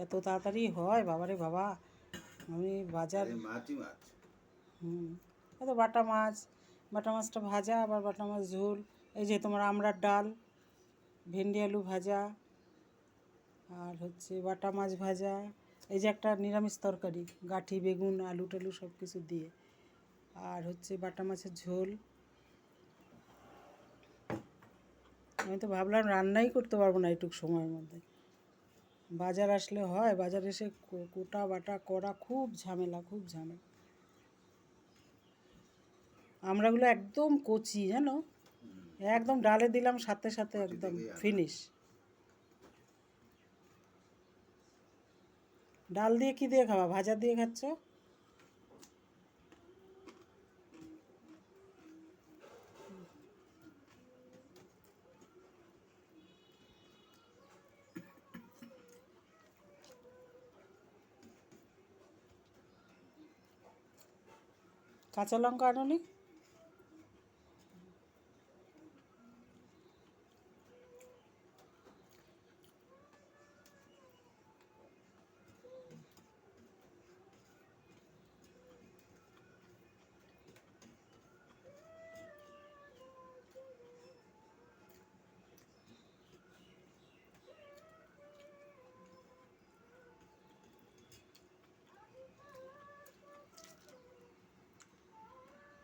এত তাড়াতাড়ি হয় বাবারে বাবা। আমি বাজার মাছই মাছ। এত বাটা মাছটা ভাজা, আবার বাটা মাছ ঝোল। এই যে তোমার আমড়ার ডাল, ভেন্ডি আলু ভাজা, আর হচ্ছে বাটা মাছ ভাজা। এই যে একটা নিরামিষ তরকারি, গাঁঠি বেগুন আলু টালু সব কিছু দিয়ে, আর হচ্ছে বাটা মাছের ঝোল। আমি তো ভাবলাম রান্নাই করতে পারবো না এইটুকু সময়ের মধ্যে। বাজার আসলে হয়, বাজার এসে কোটা বাটা করা খুব ঝামেলা, খুব ঝামেলা। আমড়াগুলো একদম কচি জানো, একদম ডালে দিলাম সাথে সাথে একদম ফিনিশ। ডাল দিয়ে কি দিয়ে খাওয়া, ভাজা দিয়ে খাচ্ছ? কাঁচা লঙ্কা আনোনি?